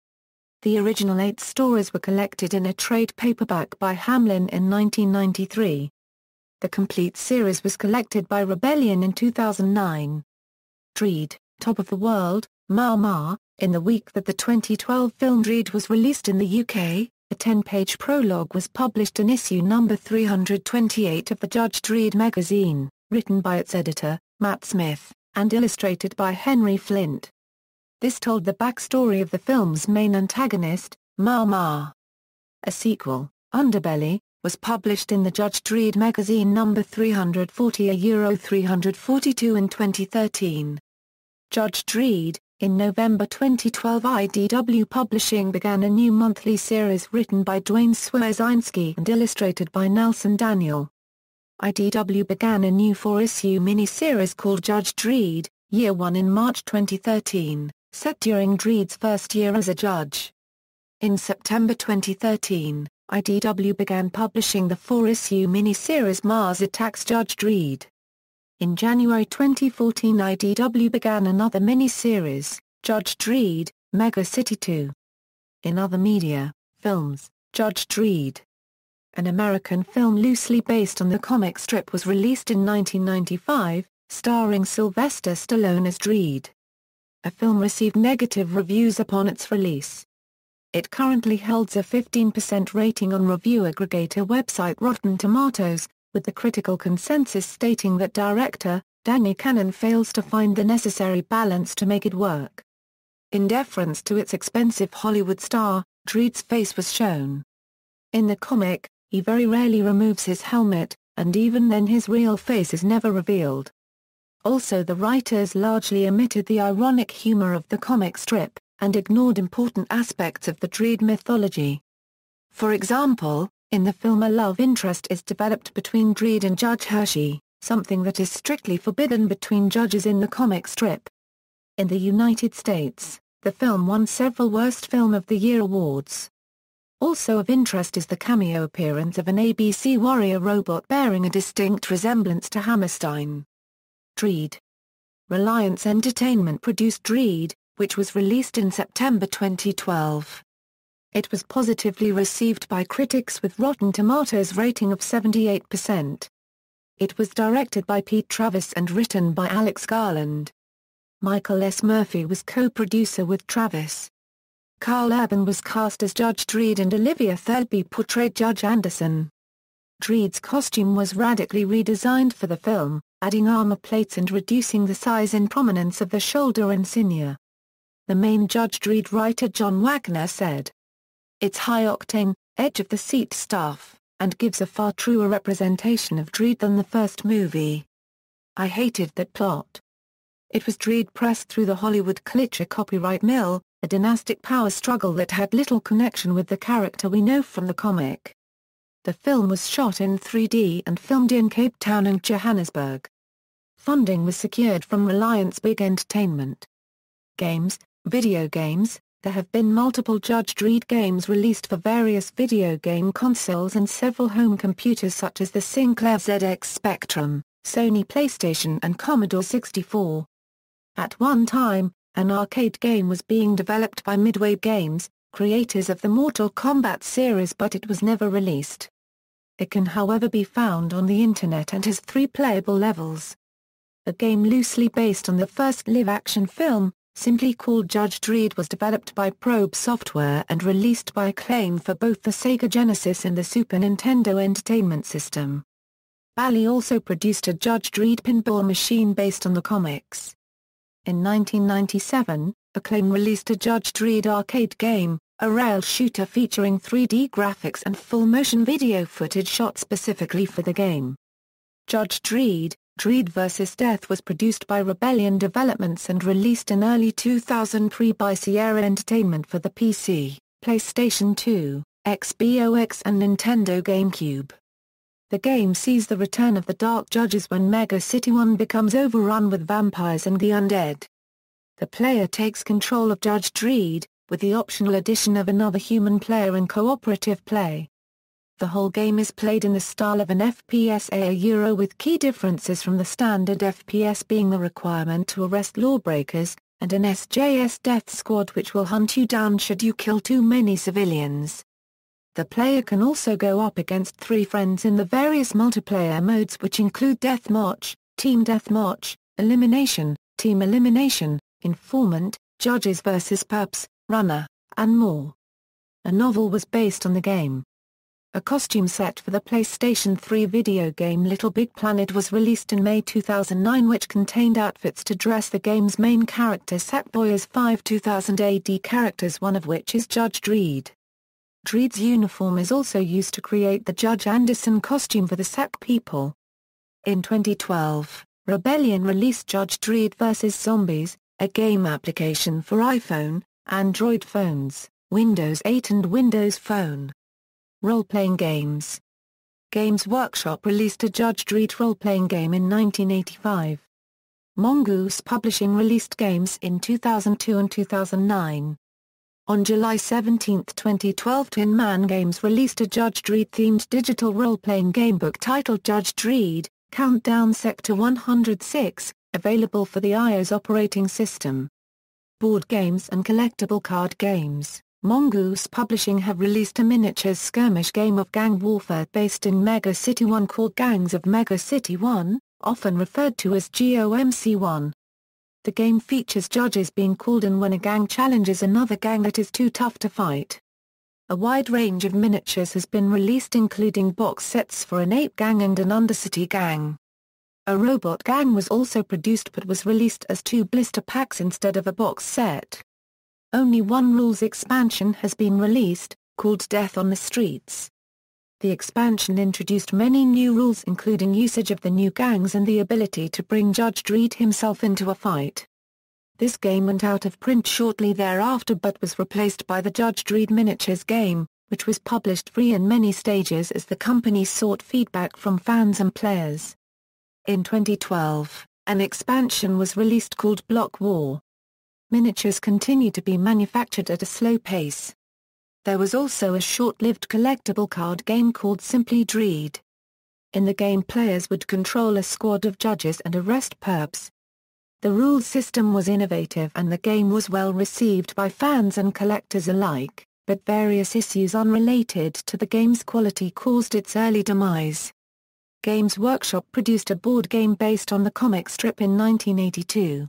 The original 8 stories were collected in a trade paperback by Hamlin in 1993. The complete series was collected by Rebellion in 2009. Dredd, Top of the World, Ma Ma. In the week that the 2012 film Dredd was released in the UK, a 10-page prologue was published in issue number 328 of the Judge Dredd magazine, written by its editor, Matt Smith, and illustrated by Henry Flint. This told the backstory of the film's main antagonist, Ma Ma. A sequel, Underbelly, was published in the Judge Dredd magazine number 342 in 2013. Judge Dredd. In November 2012, IDW Publishing began a new monthly series written by Duane Swierczynski and illustrated by Nelson Daniel. IDW began a new 4-issue mini-series called Judge Dredd, Year 1 in March 2013, set during Dredd's first year as a judge. In September 2013, IDW began publishing the 4-issue mini-series Mars Attacks Judge Dredd. In January 2014, IDW began another mini-series, Judge Dredd, Mega City 2. In other media, films, Judge Dredd, an American film loosely based on the comic strip, was released in 1995, starring Sylvester Stallone as Dredd. A film received negative reviews upon its release. It currently holds a 15% rating on review aggregator website Rotten Tomatoes, with the critical consensus stating that director, Danny Cannon, fails to find the necessary balance to make it work. In deference to its expensive Hollywood star, Dredd's face was shown. In the comic, he very rarely removes his helmet, and even then his real face is never revealed. Also, the writers largely omitted the ironic humor of the comic strip, and ignored important aspects of the Dredd mythology. For example, in the film a love interest is developed between Dredd and Judge Hershey, something that is strictly forbidden between judges in the comic strip. In the United States, the film won several Worst Film of the Year awards. Also of interest is the cameo appearance of an ABC warrior robot bearing a distinct resemblance to Hammerstein. Dredd. Reliance Entertainment produced Dredd, which was released in September 2012. It was positively received by critics with Rotten Tomatoes rating of 78%. It was directed by Pete Travis and written by Alex Garland. Michael S. Murphy was co-producer with Travis. Carl Urban was cast as Judge Dredd and Olivia Thirlby portrayed Judge Anderson. Dredd's costume was radically redesigned for the film, adding armor plates and reducing the size and prominence of the shoulder insignia. The main Judge Dredd writer John Wagner said, "It's high-octane, edge-of-the-seat stuff, and gives a far truer representation of Dredd than the first movie. I hated that plot. It was Dredd pressed through the Hollywood cliché copyright mill, a dynastic power struggle that had little connection with the character we know from the comic." The film was shot in 3D and filmed in Cape Town and Johannesburg. Funding was secured from Reliance Big Entertainment. Games, video games. There have been multiple Judge Dredd games released for various video game consoles and several home computers such as the Sinclair ZX Spectrum, Sony PlayStation and Commodore 64. At one time, an arcade game was being developed by Midway Games, creators of the Mortal Kombat series, but it was never released. It can however be found on the internet and has 3 playable levels. A game loosely based on the first live-action film, simply called Judge Dredd, was developed by Probe Software and released by Acclaim for both the Sega Genesis and the Super Nintendo Entertainment System. Bally also produced a Judge Dredd pinball machine based on the comics. In 1997, Acclaim released a Judge Dredd arcade game, a rail shooter featuring 3D graphics and full-motion video footage shot specifically for the game. Judge Dredd, Dredd vs. Death was produced by Rebellion Developments and released in early 2003 by Sierra Entertainment for the PC, PlayStation 2, Xbox and Nintendo GameCube. The game sees the return of the Dark Judges when Mega City 1 becomes overrun with vampires and the undead. The player takes control of Judge Dredd, with the optional addition of another human player in cooperative play. The whole game is played in the style of an FPS with key differences from the standard FPS being the requirement to arrest lawbreakers, and an SJS death squad which will hunt you down should you kill too many civilians. The player can also go up against 3 friends in the various multiplayer modes which include Deathmatch, Team Deathmatch, Elimination, Team Elimination, Informant, Judges vs. Perps, Runner, and more. A novel was based on the game. A costume set for the PlayStation 3 video game Little Big Planet was released in May 2009, which contained outfits to dress the game's main character Sackboy as 5 2000 AD characters, one of which is Judge Dredd. Dredd's uniform is also used to create the Judge Anderson costume for the Sack people. In 2012, Rebellion released Judge Dredd vs. Zombies, a game application for iPhone, Android phones, Windows 8 and Windows Phone. Role-playing games. Games Workshop released a Judge Dredd role-playing game in 1985. Mongoose Publishing released games in 2002 and 2009. On July 17, 2012, Tin Man Games released a Judge Dredd-themed digital role-playing gamebook titled Judge Dredd, Countdown Sector 106, available for the iOS operating system. Board games and collectible card games. Mongoose Publishing have released a miniatures skirmish game of gang warfare based in Mega City 1 called Gangs of Mega City 1, often referred to as GOMC1. The game features judges being called in when a gang challenges another gang that is too tough to fight. A wide range of miniatures has been released, including box sets for an ape gang and an Undercity gang. A robot gang was also produced but was released as 2 blister packs instead of a box set. Only one rules expansion has been released, called Death on the Streets. The expansion introduced many new rules, including usage of the new gangs and the ability to bring Judge Dredd himself into a fight. This game went out of print shortly thereafter but was replaced by the Judge Dredd miniatures game, which was published free in many stages as the company sought feedback from fans and players. In 2012, an expansion was released called Block War. Miniatures continue to be manufactured at a slow pace. There was also a short-lived collectible card game called Simply Dredd. In the game, players would control a squad of judges and arrest perps. The rules system was innovative and the game was well received by fans and collectors alike, but various issues unrelated to the game's quality caused its early demise. Games Workshop produced a board game based on the comic strip in 1982.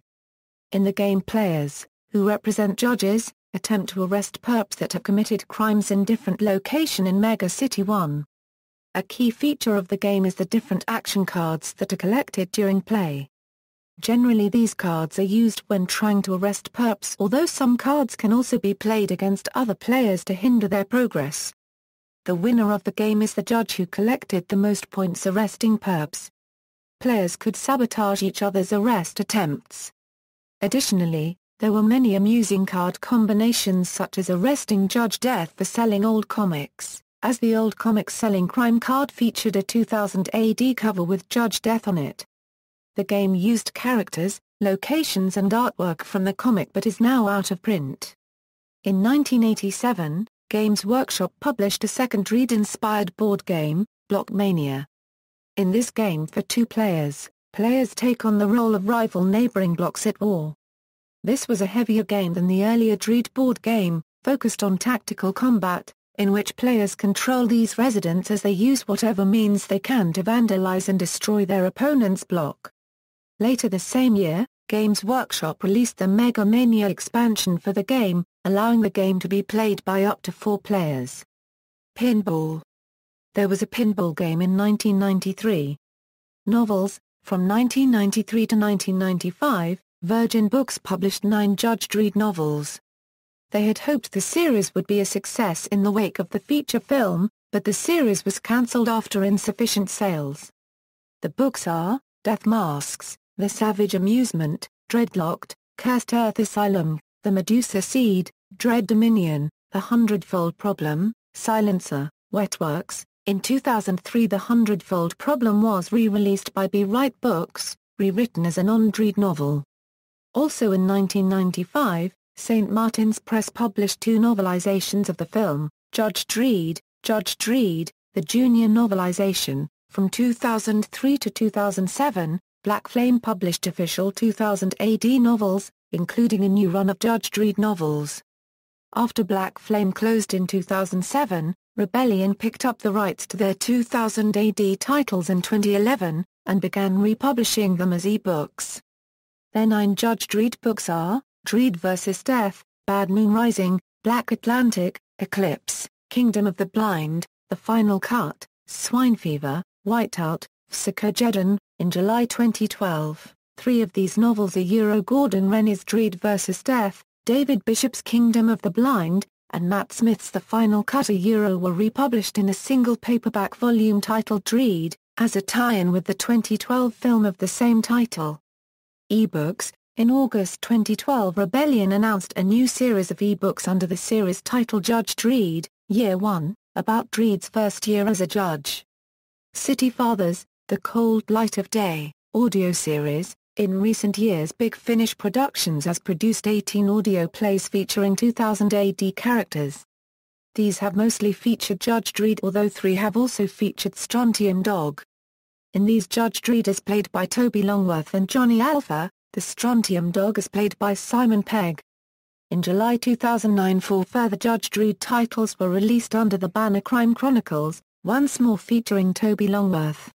In the game, players, who represent judges, attempt to arrest perps that have committed crimes in different locations in Mega City 1. A key feature of the game is the different action cards that are collected during play. Generally, these cards are used when trying to arrest perps, although some cards can also be played against other players to hinder their progress. The winner of the game is the judge who collected the most points arresting perps. Players could sabotage each other's arrest attempts. Additionally, there were many amusing card combinations, such as arresting Judge Death for selling old comics, as the old comics selling crime card featured a 2000 AD cover with Judge Death on it. The game used characters, locations and artwork from the comic but is now out of print. In 1987, Games Workshop published a second Dredd-inspired board game, Blockmania. In this game, for 2 players, players take on the role of rival neighboring blocks at war. This was a heavier game than the earlier Dredd board game, focused on tactical combat, in which players control these residents as they use whatever means they can to vandalize and destroy their opponent's block. Later the same year, Games Workshop released the Mega Mania expansion for the game, allowing the game to be played by up to 4 players. Pinball. There was a pinball game in 1993. Novels. From 1993 to 1995, Virgin Books published 9 Judge Dredd novels. They had hoped the series would be a success in the wake of the feature film, but the series was cancelled after insufficient sales. The books are Death Masks, The Savage Amusement, Dreadlocked, Cursed Earth Asylum, The Medusa Seed, Dread Dominion, The Hundredfold Problem, Silencer, Wetworks. In 2003, The Hundredfold Problem was re-released by Be Right Books, rewritten as a non-Dredd novel. Also in 1995, St. Martin's Press published 2 novelizations of the film, Judge Dredd, the junior novelization. From 2003 to 2007, Black Flame published official 2000 AD novels, including a new run of Judge Dredd novels. After Black Flame closed in 2007, Rebellion picked up the rights to their 2000 AD titles in 2011, and began republishing them as e-books. Their 9 Judge Dredd books are, Dredd vs. Death, Bad Moon Rising, Black Atlantic, Eclipse, Kingdom of the Blind, The Final Cut, Swine Fever, Whiteout, Psychogeddon. In July 2012, three of these novels are Gordon Rennie's Dredd vs. Death, David Bishop's Kingdom of the Blind, and Matt Smith's The Final Cut were republished in a single paperback volume titled Dredd, as a tie-in with the 2012 film of the same title. Ebooks. In August 2012, Rebellion announced a new series of ebooks under the series titled Judge Dredd, Year 1, about Dredd's first year as a judge. City Fathers, The Cold Light of Day, audio series. In recent years, Big Finish Productions has produced 18 audio plays featuring 2000 AD characters. These have mostly featured Judge Dredd, although 3 have also featured Strontium Dog. In these, Judge Dredd is played by Toby Longworth and Johnny Alpha. The Strontium Dog is played by Simon Pegg. In July 2009, 4 further Judge Dredd titles were released under the banner Crime Chronicles, once more featuring Toby Longworth.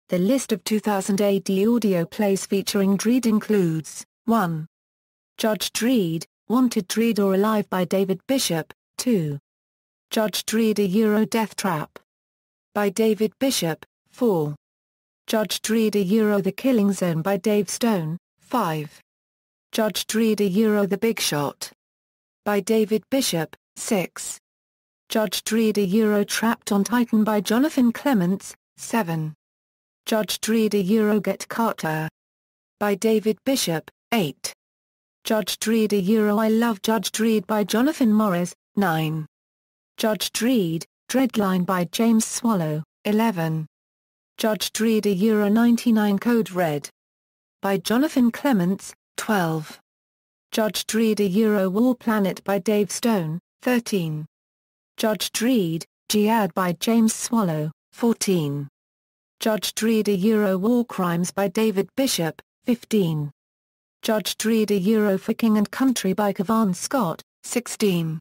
The list of 2000 AD audio plays featuring Dredd includes 1. Judge Dredd, Wanted Dredd or Alive by David Bishop, 2. Judge Dredd a Death Trap by David Bishop, 4. Judge Dredd a The Killing Zone by Dave Stone, 5. Judge Dredd a The Big Shot by David Bishop, 6. Judge Dredd a Trapped on Titan by Jonathan Clements, 7. Judge Dredd a Get Carter by David Bishop, 8. Judge Dredd a I Love Judge Dredd by Jonathan Morris, 9. Judge Dredd, Dreadline by James Swallow, 11. Judge Dredd a 99 Code Red by Jonathan Clements, 12. Judge Dredd a War Planet by Dave Stone, 13. Judge Dredd, Jihad by James Swallow, 14. Judge Dredd a War Crimes by David Bishop, 15. Judge Dredd a For King and Country by Kavan Scott, 16.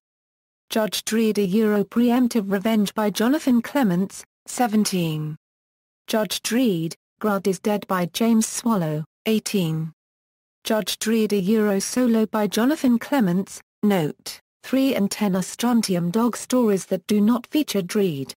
Judge Dredd a Preemptive Revenge by Jonathan Clements, 17. Judge Dredd, Grud is Dead by James Swallow, 18. Judge Dredd a Solo by Jonathan Clements. Note, 3 and 10 are Strontium Dog stories that do not feature Dredd.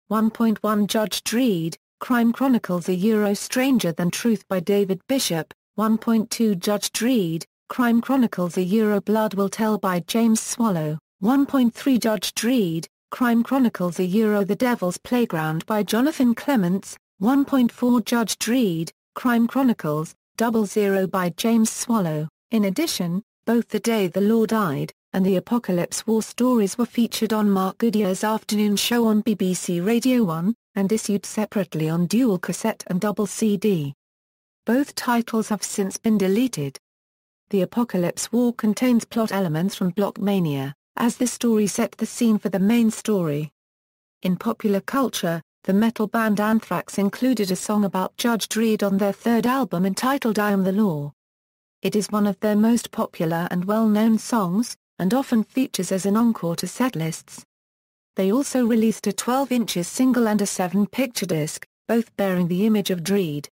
1.1 Judge Dredd, Crime Chronicles a Stranger Than Truth by David Bishop. 1.2 Judge Dredd, Crime Chronicles a Blood Will Tell by James Swallow. 1.3 Judge Dredd, Crime Chronicles a The Devil's Playground by Jonathan Clements. 1.4 Judge Dredd, Crime Chronicles, 00 by James Swallow. In addition, both The Day the Law Died, and the Apocalypse War stories were featured on Mark Goodyear's afternoon show on BBC Radio 1, and issued separately on dual cassette and double CD. Both titles have since been deleted. The Apocalypse War contains plot elements from Blockmania, as the story set the scene for the main story. In popular culture, the metal band Anthrax included a song about Judge Dredd on their third album entitled I Am the Law. It is one of their most popular and well-known songs, and often features as an encore to setlists. They also released a 12-inch single and a 7-picture disc, both bearing the image of Dredd.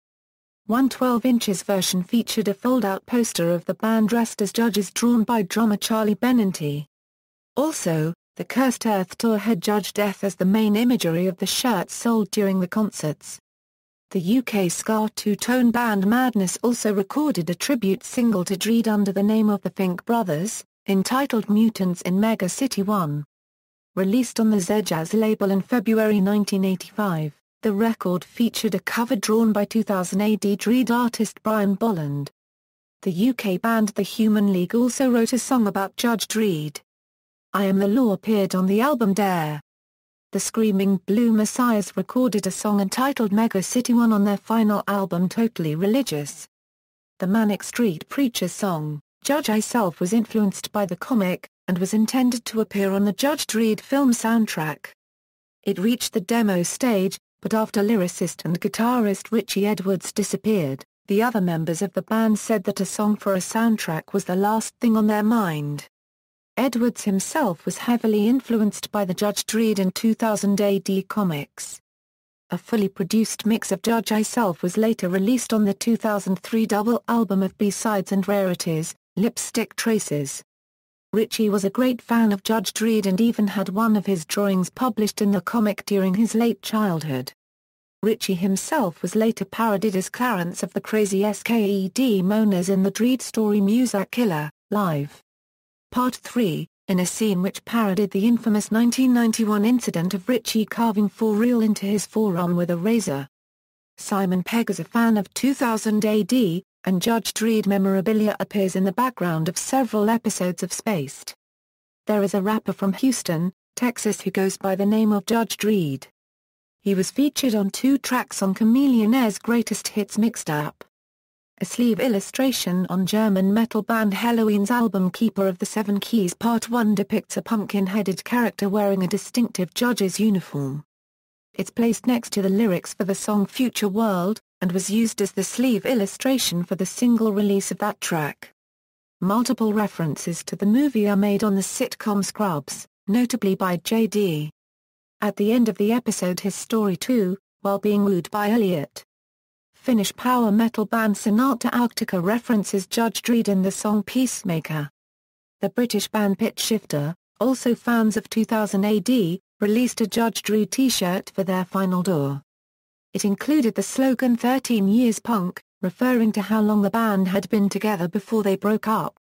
One 12-inch version featured a fold-out poster of the band dressed as judges drawn by drummer Charlie Benanti. Also, the Cursed Earth tour had Judge Death as the main imagery of the shirts sold during the concerts. The UK ska two-tone band Madness also recorded a tribute single to Dredd under the name of the Fink Brothers, entitled Mutants in Mega City 1. Released on the Z-Jazz label in February 1985, the record featured a cover drawn by 2000 AD Dredd artist Brian Bolland. The UK band The Human League also wrote a song about Judge Dredd. I Am the Law appeared on the album Dare. The Screaming Blue Messiahs recorded a song entitled Mega City 1 on their final album Totally Religious. The Manic Street Preachers song, Judge Myself, was influenced by the comic, and was intended to appear on the Judge Dredd film soundtrack. It reached the demo stage, but after lyricist and guitarist Richie Edwards disappeared, the other members of the band said that a song for a soundtrack was the last thing on their mind. Edwards himself was heavily influenced by the Judge Dredd and 2000 AD comics. A fully produced mix of Judge Myself was later released on the 2003 double album of B-Sides and Rarities, Lipstick Traces. Ritchie was a great fan of Judge Dredd and even had one of his drawings published in the comic during his late childhood. Ritchie himself was later parodied as Clarence of the Crazy Sked Moaners in the Dredd story Muzak Killer, Live. Part 3, in a scene which parodied the infamous 1991 incident of Ritchie carving for real into his forearm with a razor. Simon Pegg is a fan of 2000 AD, and Judge Dredd memorabilia appears in the background of several episodes of Spaced. There is a rapper from Houston, Texas who goes by the name of Judge Dredd. He was featured on 2 tracks on Chameleon Air's Greatest Hits mixtape. A sleeve illustration on German metal band Helloween's album Keeper of the Seven Keys Part 1 depicts a pumpkin-headed character wearing a distinctive judge's uniform. It's placed next to the lyrics for the song Future World, and was used as the sleeve illustration for the single release of that track. Multiple references to the movie are made on the sitcom Scrubs, notably by J.D. At the end of the episode His Story 2, while being wooed by Elliot. Finnish power metal band Sonata Arctica references Judge Dredd in the song Peacemaker. The British band Pitch Shifter, also fans of 2000 AD, released a Judge Dredd t-shirt for their final tour. It included the slogan 13 Years Punk, referring to how long the band had been together before they broke up.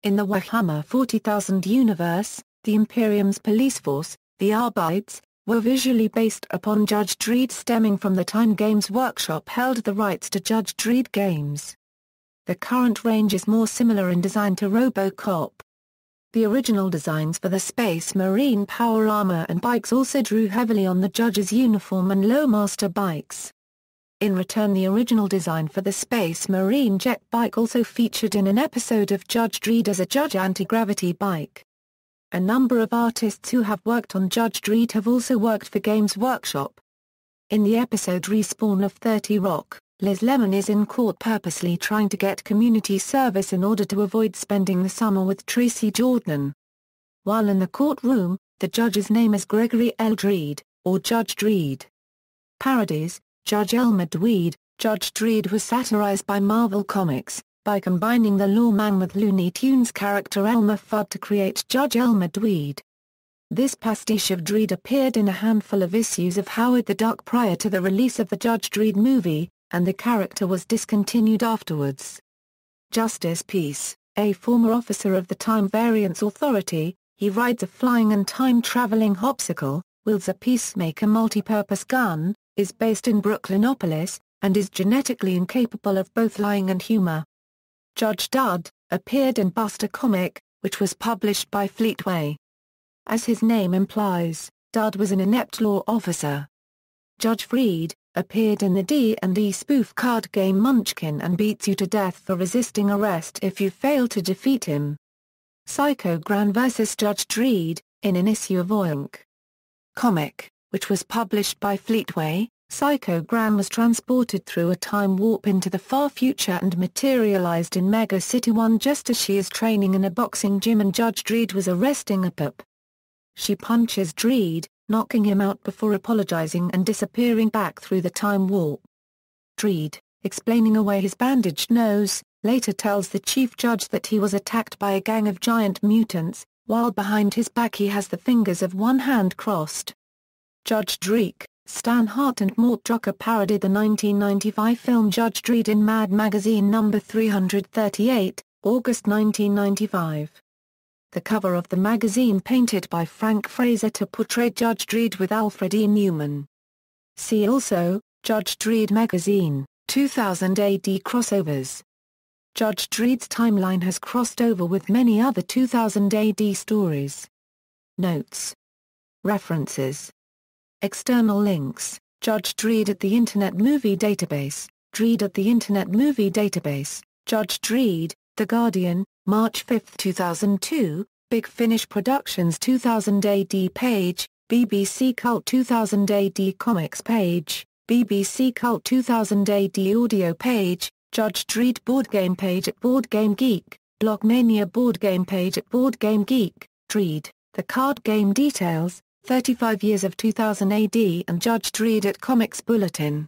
In the Warhammer 40,000 universe, the Imperium's police force, the Arbeids, were visually based upon Judge Dredd stemming from the time Games Workshop held the rights to Judge Dredd games. The current range is more similar in design to RoboCop. The original designs for the Space Marine power armor and bikes also drew heavily on the Judge's uniform and Lowmaster bikes. In return, the original design for the Space Marine jet bike also featured in an episode of Judge Dredd as a Judge anti-gravity bike. A number of artists who have worked on Judge Dredd have also worked for Games Workshop. In the episode Respawn of 30 Rock, Liz Lemon is in court purposely trying to get community service in order to avoid spending the summer with Tracy Jordan. While in the courtroom, the judge's name is Gregory L. Dredd, or Judge Dredd. Parodies. Judge Elmer Dweed. Judge Dredd was satirized by Marvel Comics, by combining the lawman with Looney Tunes character Elmer Fudd to create Judge Elmer Dweed. This pastiche of Dredd appeared in a handful of issues of Howard the Duck prior to the release of the Judge Dredd movie, and the character was discontinued afterwards. Justice Peace, a former officer of the Time Variance Authority, he rides a flying and time-traveling hopsicle, wields a Peacemaker multi-purpose gun, is based in Brooklynopolis, and is genetically incapable of both lying and humor. Judge Dud, appeared in Buster comic, which was published by Fleetway. As his name implies, Dud was an inept law officer. Judge Freed, appeared in the D&D spoof card game Munchkin and beats you to death for resisting arrest if you fail to defeat him. Psycho Gran vs. Judge Dredd, in an issue of Oink comic, which was published by Fleetway, Psycho Gran was transported through a time warp into the far future and materialized in Mega City 1 just as she is training in a boxing gym and Judge Dredd was arresting a pup. She punches Dredd, knocking him out before apologizing and disappearing back through the time warp. Dredd, explaining away his bandaged nose, later tells the chief judge that he was attacked by a gang of giant mutants, while behind his back he has the fingers of one hand crossed. Judge Dredd, Stan Hart and Mort Drucker parodied the 1995 film Judge Dredd in Mad Magazine No. 338, August 1995. The cover of the magazine painted by Frank Fraser to portray Judge Dredd with Alfred E. Newman. See also, Judge Dredd Magazine, 2000 AD crossovers. Judge Dredd's timeline has crossed over with many other 2000 AD stories. Notes. References. External links, Judge Dredd at the Internet Movie Database, Dredd at the Internet Movie Database, Judge Dredd, The Guardian, March 5, 2002, Big Finish Productions 2000 AD page, BBC Cult 2000 AD Comics page, BBC Cult 2000 AD audio page, Judge Dredd board game page at Board Game Geek, Blockmania board game page at Board Game Geek, Dredd, The Card Game Details, 35 Years of 2000 AD and Judge Dredd at Comics Bulletin.